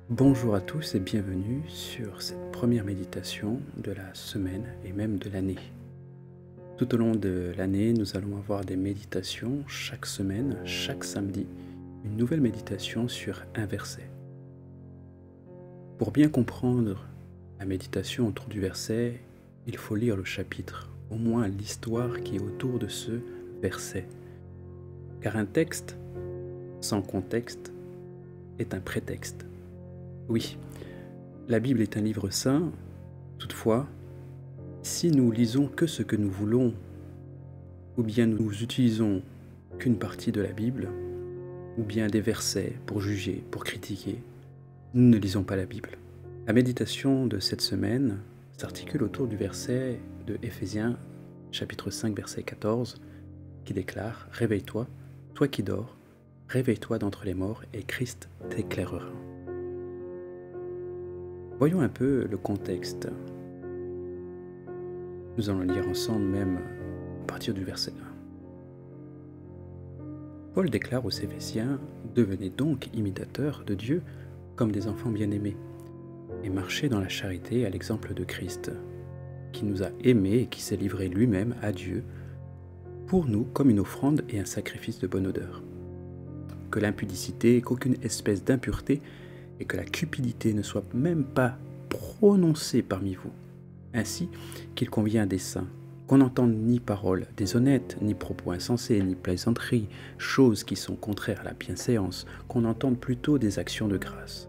Bonjour à tous et bienvenue sur cette première méditation de la semaine et même de l'année. Tout au long de l'année, nous allons avoir des méditations chaque semaine, chaque samedi, une nouvelle méditation sur un verset. Pour bien comprendre la méditation autour du verset, il faut lire le chapitre, au moins l'histoire qui est autour de ce verset. Car un texte sans contexte est un prétexte. Oui, la Bible est un livre saint, toutefois, si nous lisons que ce que nous voulons, ou bien nous utilisons qu'une partie de la Bible, ou bien des versets pour juger, pour critiquer, nous ne lisons pas la Bible. La méditation de cette semaine s'articule autour du verset de Éphésiens, chapitre 5, verset 14, qui déclare « Réveille-toi, toi qui dors, réveille-toi d'entre les morts et Christ t'éclairera ». Voyons un peu le contexte. Nous allons lire ensemble même à partir du verset 1. Paul déclare aux Éphésiens « Devenez donc imitateurs de Dieu comme des enfants bien-aimés, et marchez dans la charité à l'exemple de Christ, qui nous a aimés et qui s'est livré lui-même à Dieu pour nous comme une offrande et un sacrifice de bonne odeur. Que l'impudicité, qu'aucune espèce d'impureté et que la cupidité ne soit même pas prononcée parmi vous, ainsi qu'il convient des saints, qu'on n'entende ni paroles déshonnêtes, ni propos insensés, ni plaisanteries, choses qui sont contraires à la bienséance, qu'on entende plutôt des actions de grâce.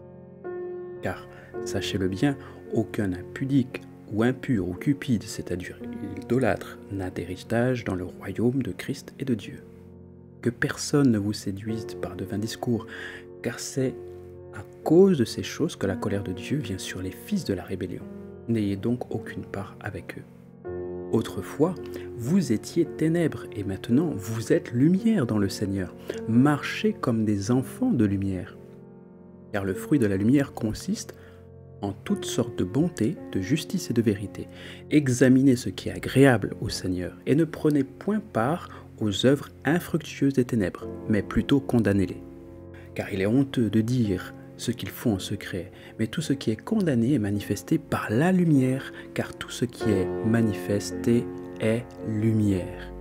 Car, sachez-le bien, aucun impudique ou impur ou cupide, c'est-à-dire idolâtre, n'a d'héritage dans le royaume de Christ et de Dieu. Que personne ne vous séduise par de vains discours, car c'est à cause de ces choses que la colère de Dieu vient sur les fils de la rébellion. N'ayez donc aucune part avec eux. Autrefois, vous étiez ténèbres et maintenant vous êtes lumière dans le Seigneur. Marchez comme des enfants de lumière. Car le fruit de la lumière consiste en toutes sortes de bonté, de justice et de vérité. Examinez ce qui est agréable au Seigneur et ne prenez point part aux œuvres infructueuses des ténèbres, mais plutôt condamnez-les. Car il est honteux de dire ce qu'ils font en secret, mais tout ce qui est condamné est manifesté par la lumière, car tout ce qui est manifesté est lumière.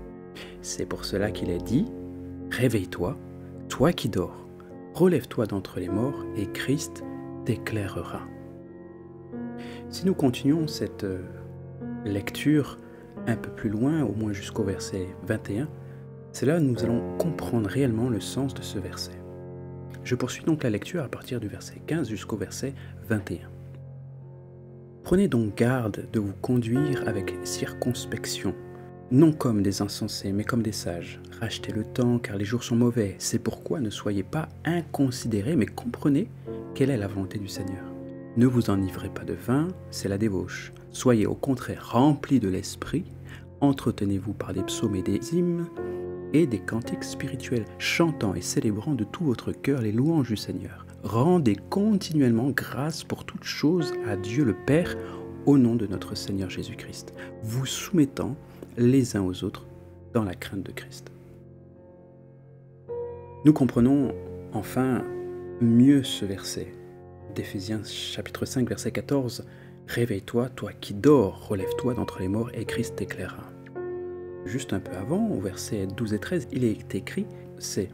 C'est pour cela qu'il est dit « Réveille-toi, toi qui dors, relève-toi d'entre les morts, et Christ t'éclairera. » Si nous continuons cette lecture un peu plus loin, au moins jusqu'au verset 21, c'est là que nous allons comprendre réellement le sens de ce verset. Je poursuis donc la lecture à partir du verset 15 jusqu'au verset 21. Prenez donc garde de vous conduire avec circonspection, non comme des insensés, mais comme des sages. Rachetez le temps, car les jours sont mauvais. C'est pourquoi ne soyez pas inconsidérés, mais comprenez quelle est la volonté du Seigneur. Ne vous enivrez pas de vin, c'est la débauche. Soyez au contraire remplis de l'esprit, entretenez-vous par des psaumes et des hymnes, et des cantiques spirituels, chantant et célébrant de tout votre cœur les louanges du Seigneur. Rendez continuellement grâce pour toutes choses à Dieu le Père, au nom de notre Seigneur Jésus-Christ, vous soumettant les uns aux autres dans la crainte de Christ. Nous comprenons enfin mieux ce verset d'Éphésiens chapitre 5, verset 14. « Réveille-toi, toi qui dors, relève-toi d'entre les morts, et Christ t'éclairera. » Juste un peu avant, au verset 12 et 13, il est écrit, c'est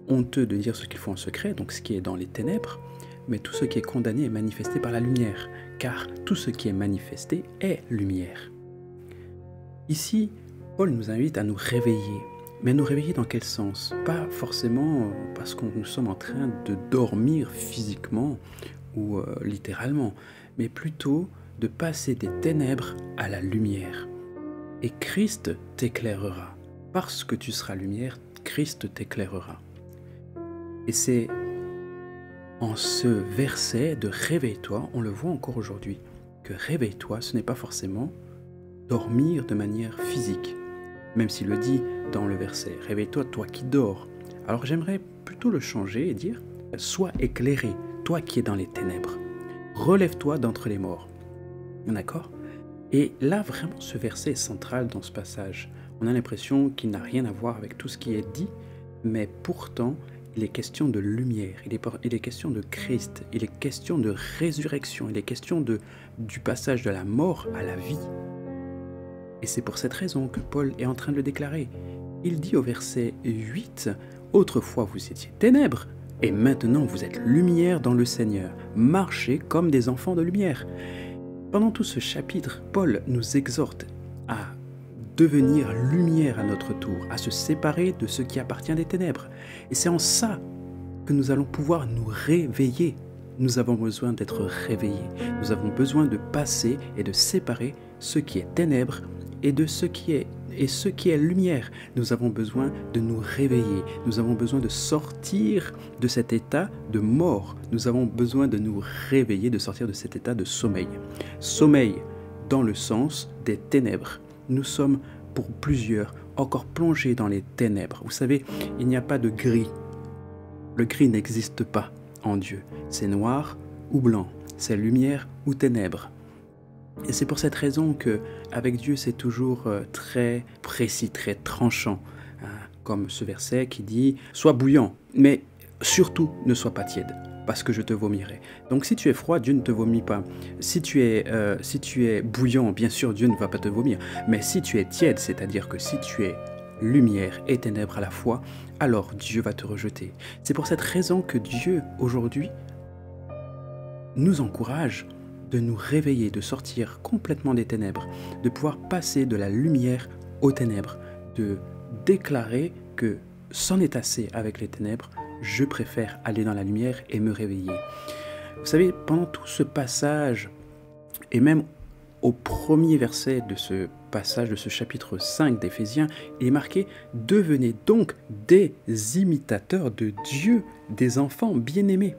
honteux de dire ce qu'il faut en secret, donc ce qui est dans les ténèbres, mais tout ce qui est condamné est manifesté par la lumière, car tout ce qui est manifesté est lumière. Ici, Paul nous invite à nous réveiller, mais nous réveiller dans quel sens? Pas forcément parce que nous sommes en train de dormir physiquement ou littéralement, mais plutôt de passer des ténèbres à la lumière. Et Christ t'éclairera. Parce que tu seras lumière, Christ t'éclairera. Et c'est en ce verset de « réveille-toi », on le voit encore aujourd'hui, que « réveille-toi », ce n'est pas forcément dormir de manière physique, même s'il le dit dans le verset « réveille-toi, toi qui dors ». Alors j'aimerais plutôt le changer et dire « sois éclairé, toi qui es dans les ténèbres, relève-toi d'entre les morts ». D'accord ? Et là, vraiment, ce verset est central dans ce passage. On a l'impression qu'il n'a rien à voir avec tout ce qui est dit, mais pourtant, il est question de lumière, il est question de Christ, il est question de résurrection, il est question du passage de la mort à la vie. Et c'est pour cette raison que Paul est en train de le déclarer. Il dit au verset 8, « Autrefois vous étiez ténèbres, et maintenant vous êtes lumière dans le Seigneur. Marchez comme des enfants de lumière. » Pendant tout ce chapitre, Paul nous exhorte à devenir lumière à notre tour, à se séparer de ce qui appartient des ténèbres. Et c'est en ça que nous allons pouvoir nous réveiller. Nous avons besoin d'être réveillés. Nous avons besoin de passer et de séparer ce qui est ténèbres et de ce qui est lumière. Nous avons besoin de nous réveiller. Nous avons besoin de sortir de cet état de mort. Nous avons besoin de nous réveiller, de sortir de cet état de sommeil. Sommeil dans le sens des ténèbres. Nous sommes, pour plusieurs, encore plongés dans les ténèbres. Vous savez, il n'y a pas de gris. Le gris n'existe pas en Dieu. C'est noir ou blanc. C'est lumière ou ténèbres. Et c'est pour cette raison que, avec Dieu, c'est toujours très précis, très tranchant. Comme ce verset qui dit « Sois bouillant, mais surtout ne sois pas tiède, parce que je te vomirai. » Donc si tu es froid, Dieu ne te vomit pas. Si tu es bouillant, bien sûr, Dieu ne va pas te vomir. Mais si tu es tiède, c'est-à-dire que si tu es lumière et ténèbres à la fois, alors Dieu va te rejeter. C'est pour cette raison que Dieu, aujourd'hui, nous encourage de nous réveiller, de sortir complètement des ténèbres, de pouvoir passer de la lumière aux ténèbres, de déclarer que c'en est assez avec les ténèbres, je préfère aller dans la lumière et me réveiller. Vous savez, pendant tout ce passage, et même au premier verset de ce passage, de ce chapitre 5 d'Éphésiens, il est marqué « Devenez donc des imitateurs de Dieu, des enfants bien-aimés ».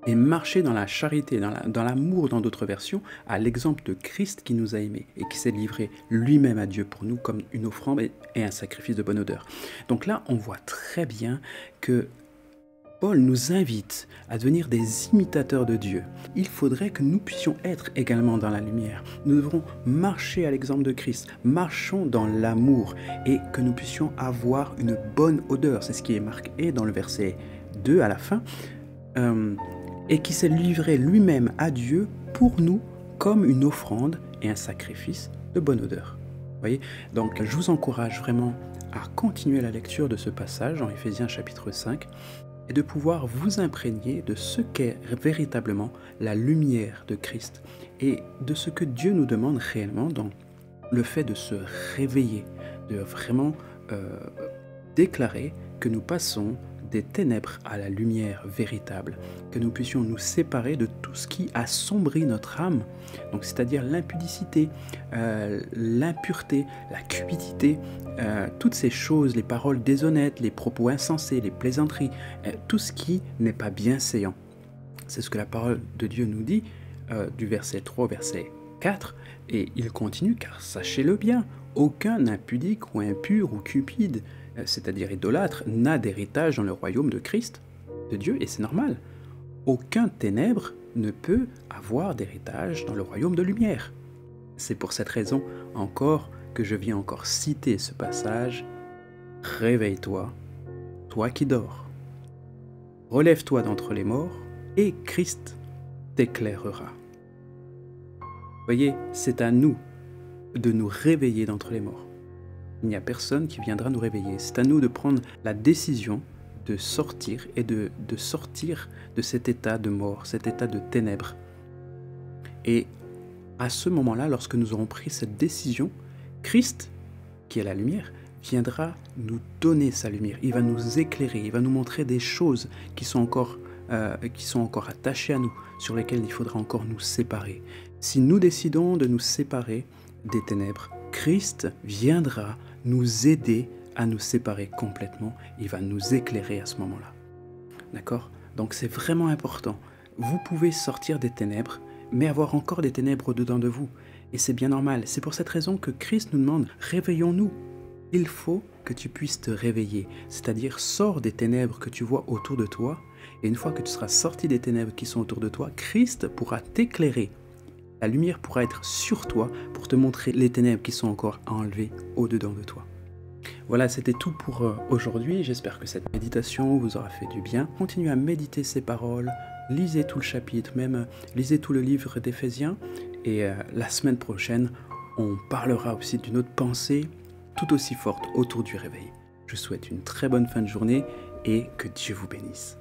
Et marcher dans la charité, dans l'amour, dans d'autres versions, à l'exemple de Christ qui nous a aimés et qui s'est livré lui-même à Dieu pour nous comme une offrande et un sacrifice de bonne odeur. Donc là, on voit très bien que Paul nous invite à devenir des imitateurs de Dieu. Il faudrait que nous puissions être également dans la lumière. Nous devrons marcher à l'exemple de Christ. Marchons dans l'amour et que nous puissions avoir une bonne odeur. C'est ce qui est marqué dans le verset 2 à la fin. Et qui s'est livré lui-même à Dieu pour nous comme une offrande et un sacrifice de bonne odeur. Vous voyez ? Donc je vous encourage vraiment à continuer la lecture de ce passage en Éphésiens chapitre 5 et de pouvoir vous imprégner de ce qu'est véritablement la lumière de Christ et de ce que Dieu nous demande réellement dans le fait de se réveiller, de vraiment déclarer que nous passons des ténèbres à la lumière véritable, que nous puissions nous séparer de tout ce qui assombrit notre âme, donc c'est-à-dire l'impudicité, l'impureté, la cupidité, toutes ces choses, les paroles déshonnêtes, les propos insensés, les plaisanteries, tout ce qui n'est pas bienséant. C'est ce que la parole de Dieu nous dit du verset 3 au verset 4, et il continue, car sachez-le bien, aucun impudique ou impur ou cupide, c'est-à-dire idolâtre, n'a d'héritage dans le royaume de Christ, de Dieu, et c'est normal. Aucun ténèbre ne peut avoir d'héritage dans le royaume de lumière. C'est pour cette raison encore que je viens encore citer ce passage. Réveille-toi, toi qui dors. Relève-toi d'entre les morts, et Christ t'éclairera. Voyez, c'est à nous de nous réveiller d'entre les morts. Il n'y a personne qui viendra nous réveiller. C'est à nous de prendre la décision de sortir et de sortir de cet état de mort, cet état de ténèbres. Et à ce moment-là, lorsque nous aurons pris cette décision, Christ, qui est la lumière, viendra nous donner sa lumière. Il va nous éclairer, il va nous montrer des choses qui sont encore attachées à nous, sur lesquelles il faudra encore nous séparer. Si nous décidons de nous séparer des ténèbres, Christ viendra nous aider à nous séparer complètement. Il va nous éclairer à ce moment-là. D'accord ? Donc c'est vraiment important. Vous pouvez sortir des ténèbres, mais avoir encore des ténèbres au-dedans de vous. Et c'est bien normal. C'est pour cette raison que Christ nous demande « Réveillons-nous ». Il faut que tu puisses te réveiller, c'est-à-dire sors des ténèbres que tu vois autour de toi, et une fois que tu seras sorti des ténèbres qui sont autour de toi, Christ pourra t'éclairer. La lumière pourra être sur toi pour te montrer les ténèbres qui sont encore à enlever au-dedans de toi. Voilà, c'était tout pour aujourd'hui. J'espère que cette méditation vous aura fait du bien. Continuez à méditer ces paroles, lisez tout le chapitre, même lisez tout le livre d'Éphésiens. Et la semaine prochaine, on parlera aussi d'une autre pensée tout aussi forte autour du réveil. Je vous souhaite une très bonne fin de journée et que Dieu vous bénisse.